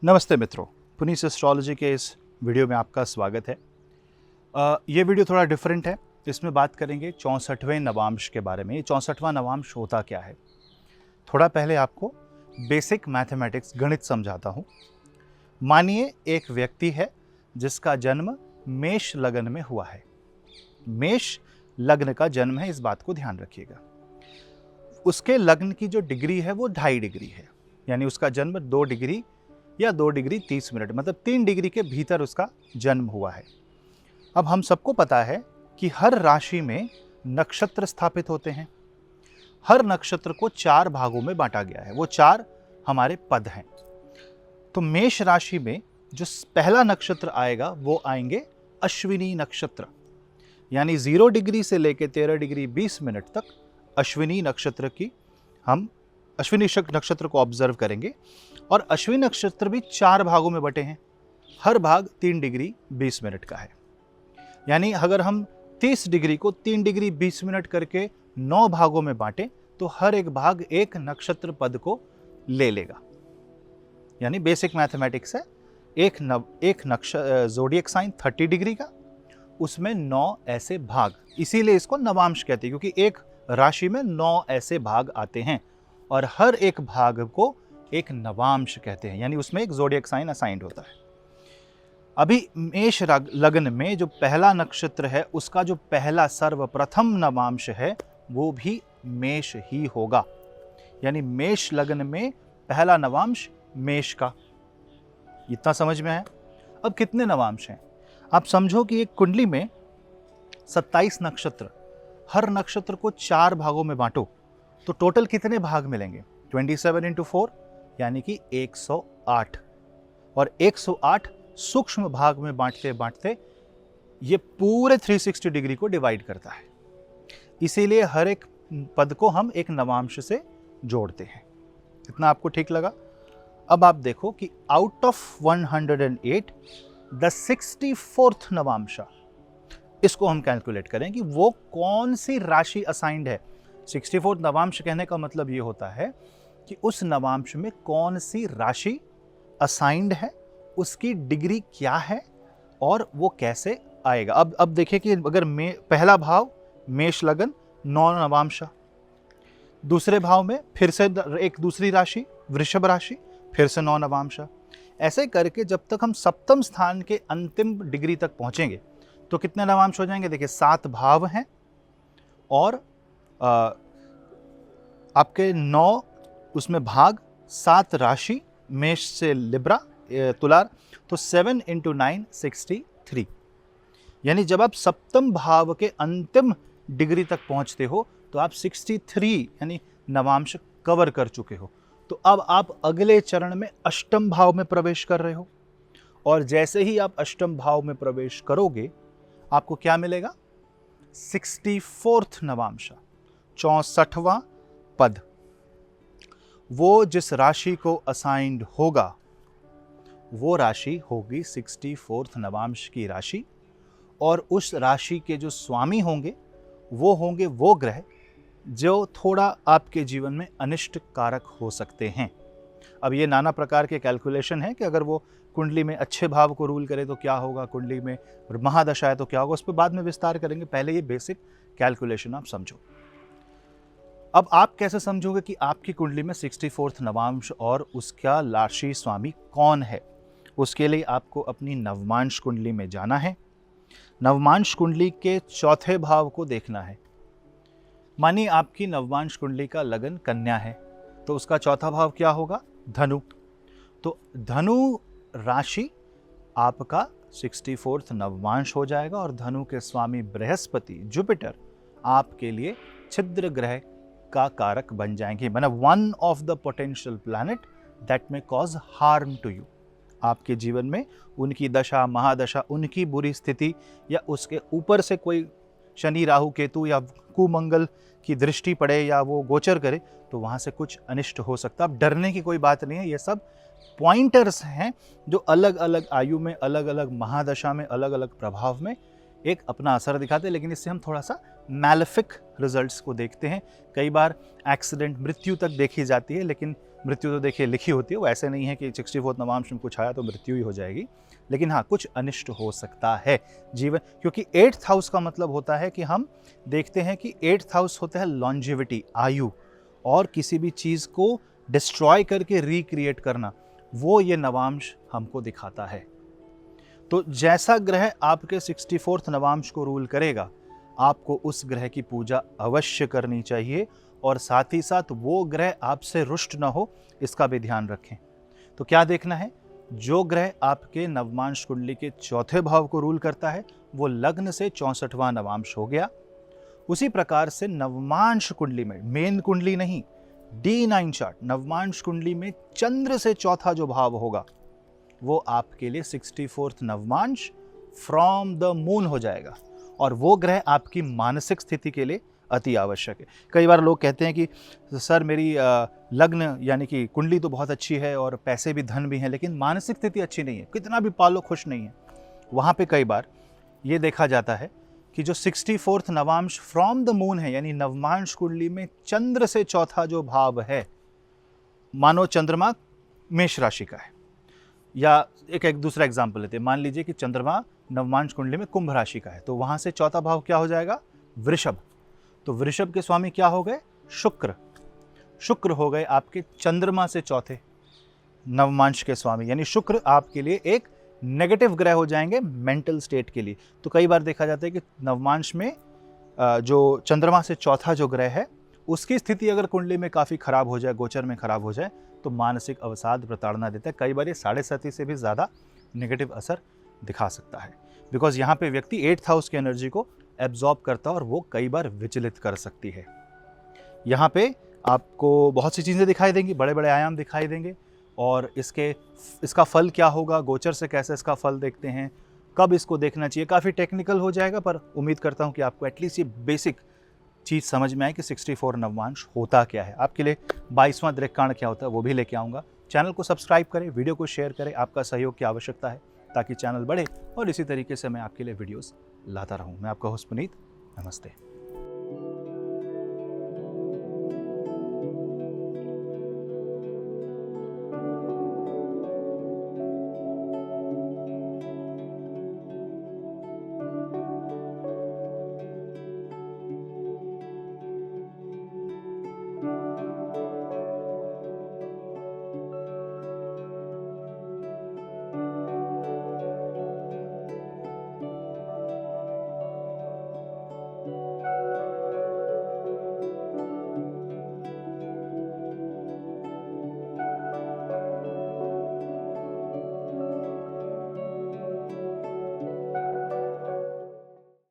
नमस्ते मित्रों, पुनीस एस्ट्रोलॉजी के इस वीडियो में आपका स्वागत है। ये वीडियो थोड़ा डिफरेंट है। इसमें बात करेंगे 64वें नवांश के बारे में। ये 64वां नवांश होता क्या है? थोड़ा पहले आपको बेसिक मैथमेटिक्स गणित समझाता हूँ। मानिए एक व्यक्ति है जिसका जन्म मेष लग्न में हुआ है। मेष लग्न का जन्म है, इस बात को ध्यान रखिएगा। उसके लग्न की जो डिग्री है वो 2.5 डिग्री है, यानी उसका जन्म 2 डिग्री या 2 डिग्री 30 मिनट, मतलब 3 डिग्री के भीतर उसका जन्म हुआ है। अब हम सबको पता है कि हर राशि में नक्षत्र स्थापित होते हैं। हर नक्षत्र को 4 भागों में बांटा गया है, वो 4 हमारे पद हैं। तो मेष राशि में जो पहला नक्षत्र आएगा वो आएंगे अश्विनी नक्षत्र, यानी 0 डिग्री से लेकर 13 डिग्री 20 मिनट तक अश्विनी नक्षत्र की हम अश्विनी नक्षत्र को ऑब्जर्व करेंगे। और अश्विनी नक्षत्र भी 4 भागों में बटे हैं। हर भाग 3 डिग्री 20 मिनट का है, यानी अगर हम 30 डिग्री को 3 डिग्री 20 मिनट करके 9 भागों में बांटें तो हर एक भाग एक नक्षत्र पद को ले लेगा। यानी बेसिक मैथमेटिक्स है। एक ज़ोडिएक साइन 30 डिग्री का, उसमें 9 ऐसे भाग, इसीलिए इसको नवांश कहते हैं, क्योंकि एक राशि में 9 ऐसे भाग आते हैं और हर एक भाग को एक नवांश कहते हैं, यानी उसमें एक ज़ोडिएक साइन असाइंड होता है। अभी मेष लग्न में जो पहला नक्षत्र है उसका जो पहला सर्वप्रथम नवांश है वो भी मेष ही होगा, यानी मेष लग्न में पहला नवांश मेष का। इतना समझ में है? अब कितने नवांश हैं? आप समझो कि एक कुंडली में 27 नक्षत्र, हर नक्षत्र को 4 भागों में बांटो तो टोटल कितने भाग मिलेंगे? 27 इंटू 4 यानी कि 108। और 108 सूक्ष्म भाग में बांटते बांटते ये पूरे 360 डिग्री को डिवाइड करता है। इसीलिए हर एक पद को हम एक नवांश से जोड़ते हैं। इतना आपको ठीक लगा? अब आप देखो कि आउट ऑफ 108 द 64th नवांशा, इसको हम कैलकुलेट करें कि वो कौन सी राशि असाइंड है। 64th नवांश कहने का मतलब ये होता है कि उस नवांश में कौन सी राशि असाइंड है, उसकी डिग्री क्या है और वो कैसे आएगा। अब देखिए कि अगर पहला भाव मेष लग्न 9 नवांशा, दूसरे भाव में फिर से एक दूसरी राशि वृषभ राशि, फिर से 9 नवांशा। ऐसे करके जब तक हम सप्तम स्थान के अंतिम डिग्री तक पहुंचेंगे तो कितने नवांश हो जाएंगे? देखिए 7 भाव हैं और आपके 9 उसमें भाग, 7 राशि, मेष से लिब्रा तुलार, तो 7 इंटू 9 63। यानी जब आप सप्तम भाव के अंतिम डिग्री तक पहुंचते हो तो आप 63 यानी नवांश कवर कर चुके हो। तो अब आप अगले चरण में अष्टम भाव में प्रवेश कर रहे हो और जैसे ही आप अष्टम भाव में प्रवेश करोगे आपको क्या मिलेगा? 64th नवांशा, 64वां पद। वो जिस राशि को असाइंड होगा वो राशि होगी 64th नवांश की राशि, और उस राशि के जो स्वामी होंगे वो ग्रह जो थोड़ा आपके जीवन में अनिष्ट कारक हो सकते हैं। अब ये नाना प्रकार के कैलकुलेशन है कि अगर वो कुंडली में अच्छे भाव को रूल करे तो क्या होगा, कुंडली में महादशा है तो क्या होगा, उस पर बाद में विस्तार करेंगे। पहले ये बेसिक कैलकुलेशन आप समझो। अब आप कैसे समझोगे कि आपकी कुंडली में 64th नवांश और उसका राशि स्वामी कौन है? उसके लिए आपको अपनी नवमांश कुंडली में जाना है। नवमांश कुंडली के चौथे भाव को देखना है। मानिए आपकी नवमांश कुंडली का लगन कन्या है तो उसका चौथा भाव क्या होगा? धनु। तो धनु राशि आपका 64th नवमांश हो जाएगा और धनु के स्वामी बृहस्पति जुपिटर आपके लिए छिद्र ग्रह का कारक बन जाएंगे, मतलब one of the potential planet that में कॉज हार्म टू यू। आपके जीवन में उनकी दशा महादशा, उनकी बुरी स्थिति या उसके ऊपर से कोई शनि राहु केतु या कुमंगल की दृष्टि पड़े या वो गोचर करे तो वहाँ से कुछ अनिष्ट हो सकता है। अब डरने की कोई बात नहीं है, ये सब पॉइंटर्स हैं जो अलग अलग आयु में, अलग अलग महादशा में, अलग अलग प्रभाव में एक अपना असर दिखाते हैं। लेकिन इससे हम थोड़ा सा मैलेफिक रिजल्ट्स को देखते हैं। कई बार एक्सीडेंट, मृत्यु तक देखी जाती है, लेकिन मृत्यु तो देखिए लिखी होती है, वो ऐसे नहीं है कि 64 नवांश में कुछ आया तो मृत्यु ही हो जाएगी, लेकिन हाँ कुछ अनिष्ट हो सकता है जीवन, क्योंकि 8th हाउस का मतलब होता है कि हम देखते हैं कि 8th हाउस होता है लॉन्जिविटी, आयु, और किसी भी चीज़ को डिस्ट्रॉय करके रिक्रिएट करना, वो ये नवांश हमको दिखाता है। तो जैसा ग्रह आपके 64th नवांश को रूल करेगा, आपको उस ग्रह की पूजा अवश्य करनी चाहिए, और साथ ही साथ वो ग्रह आपसे रुष्ट ना हो, इसका भी ध्यान रखें। तो क्या देखना है, जो ग्रह आपके नवमांश कुंडली के चौथे भाव को रूल करता है वो लग्न से 64वां नवांश हो गया। उसी प्रकार से नवमांश कुंडली में, मेन कुंडली नहीं, D9 चार्ट, नवमांश कुंडली में चंद्र से चौथा जो भाव होगा वो आपके लिए 64th नवमांश फ्रॉम द मून हो जाएगा, और वो ग्रह आपकी मानसिक स्थिति के लिए अति आवश्यक है। कई बार लोग कहते हैं कि सर मेरी लग्न यानी कि कुंडली तो बहुत अच्छी है और पैसे भी, धन भी हैं, लेकिन मानसिक स्थिति अच्छी नहीं है, कितना भी पालो खुश नहीं है। वहाँ पे कई बार ये देखा जाता है कि जो 64th Navamsa from the moon है, यानी नवमांश कुंडली में चंद्र से चौथा जो भाव है, मानो चंद्रमा मेष राशि का है, या एक दूसरा एग्जाम्पल लेते हैं, मान लीजिए कि चंद्रमा नवमांश कुंडली में कुंभ राशि का है, तो वहाँ से चौथा भाव क्या हो जाएगा, वृषभ। तो वृषभ के स्वामी क्या हो गए, शुक्र। शुक्र हो गए आपके चंद्रमा से चौथे नवमांश के स्वामी, यानी शुक्र आपके लिए एक नेगेटिव ग्रह हो जाएंगे मेंटल स्टेट के लिए। तो कई बार देखा जाता है कि नवमांश में जो चंद्रमा से चौथा जो ग्रह है उसकी स्थिति अगर कुंडली में काफ़ी खराब हो जाए, गोचर में खराब हो जाए, तो मानसिक अवसाद प्रताड़ना देता है। कई बार ये 7.5 से भी ज़्यादा नेगेटिव असर दिखा सकता है, बिकॉज यहाँ पे व्यक्ति 8th हाउस की एनर्जी को एब्जॉर्ब करता है और वो कई बार विचलित कर सकती है। यहाँ पे आपको बहुत सी चीज़ें दिखाई देंगी, बड़े बड़े आयाम दिखाई देंगे, और इसका फल क्या होगा, गोचर से कैसे इसका फल देखते हैं, कब इसको देखना चाहिए, काफ़ी टेक्निकल हो जाएगा, पर उम्मीद करता हूँ कि आपको एटलीस्ट ये बेसिक चीज़ समझ में आए कि 64 नवमांश होता क्या है। आपके लिए 22वां दृक्काण क्या होता है वो भी लेके आऊँगा। चैनल को सब्सक्राइब करें, वीडियो को शेयर करें, आपका सहयोग की आवश्यकता है ताकि चैनल बढ़े और इसी तरीके से मैं आपके लिए वीडियोस लाता रहूँ। मैं आपका होस्ट पुनीत, नमस्ते।